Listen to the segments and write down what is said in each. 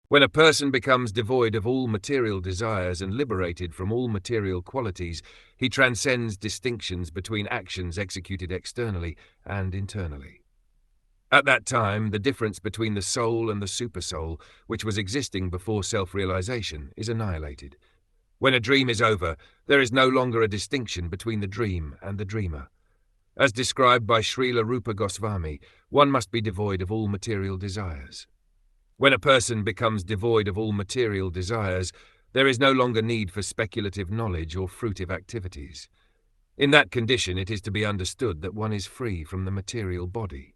When a person becomes devoid of all material desires and liberated from all material qualities, he transcends distinctions between actions executed externally and internally. At that time, the difference between the soul and the supersoul, which was existing before self-realization, is annihilated. When a dream is over, there is no longer a distinction between the dream and the dreamer. As described by Srila Rupa Goswami, one must be devoid of all material desires. When a person becomes devoid of all material desires, there is no longer need for speculative knowledge or fruitive activities. In that condition, it is to be understood that one is free from the material body.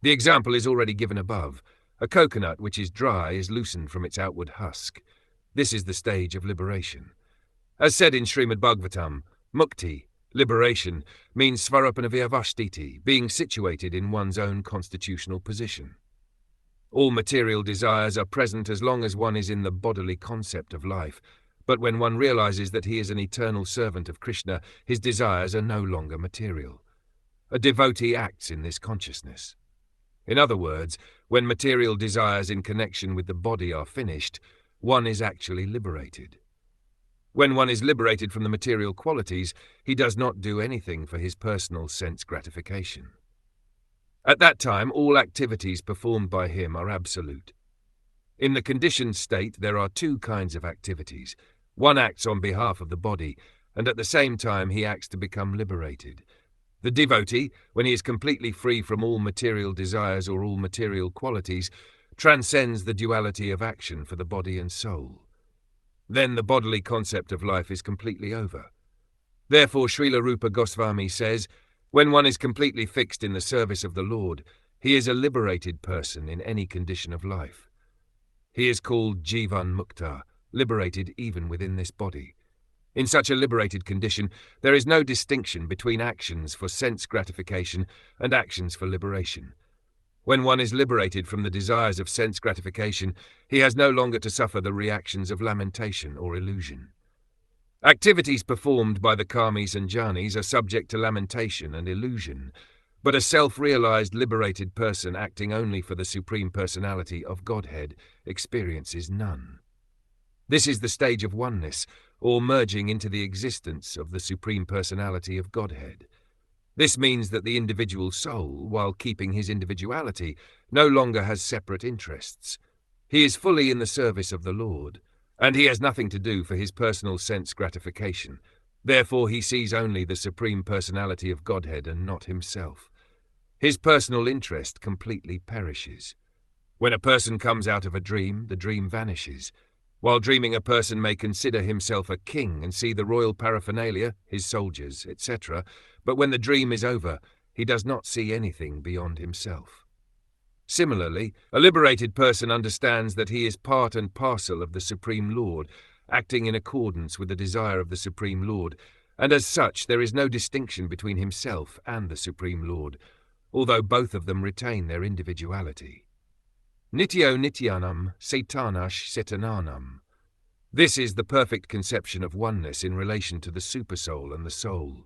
The example is already given above. A coconut which is dry is loosened from its outward husk. This is the stage of liberation. As said in Srimad Bhagwatam, mukti, liberation, means svarapanaviyavashtiti, being situated in one's own constitutional position. All material desires are present as long as one is in the bodily concept of life, but when one realizes that he is an eternal servant of Krishna, his desires are no longer material. A devotee acts in this consciousness. In other words, when material desires in connection with the body are finished, one is actually liberated. When one is liberated from the material qualities, he does not do anything for his personal sense gratification. At that time, all activities performed by him are absolute. In the conditioned state, there are two kinds of activities. One acts on behalf of the body, and at the same time he acts to become liberated. The devotee, when he is completely free from all material desires or all material qualities, transcends the duality of action for the body and soul. Then the bodily concept of life is completely over. Therefore, Srila Rupa Goswami says, when one is completely fixed in the service of the Lord, he is a liberated person in any condition of life. He is called Jivan Mukta, liberated even within this body. In such a liberated condition, there is no distinction between actions for sense gratification and actions for liberation. When one is liberated from the desires of sense gratification, he has no longer to suffer the reactions of lamentation or illusion. Activities performed by the karmis and jhanis are subject to lamentation and illusion, but a self-realized liberated person acting only for the Supreme Personality of Godhead experiences none. This is the stage of oneness, or merging into the existence of the Supreme Personality of Godhead. This means that the individual soul, while keeping his individuality, no longer has separate interests. He is fully in the service of the Lord, and he has nothing to do for his personal sense gratification. Therefore he sees only the Supreme Personality of Godhead and not himself. His personal interest completely perishes. When a person comes out of a dream, the dream vanishes. While dreaming, a person may consider himself a king and see the royal paraphernalia, his soldiers, etc., but when the dream is over, he does not see anything beyond himself. Similarly, a liberated person understands that he is part and parcel of the Supreme Lord, acting in accordance with the desire of the Supreme Lord, and as such there is no distinction between himself and the Supreme Lord, although both of them retain their individuality. Nityo Nityanam Setanash Setananam. This is the perfect conception of oneness in relation to the supersoul and the soul.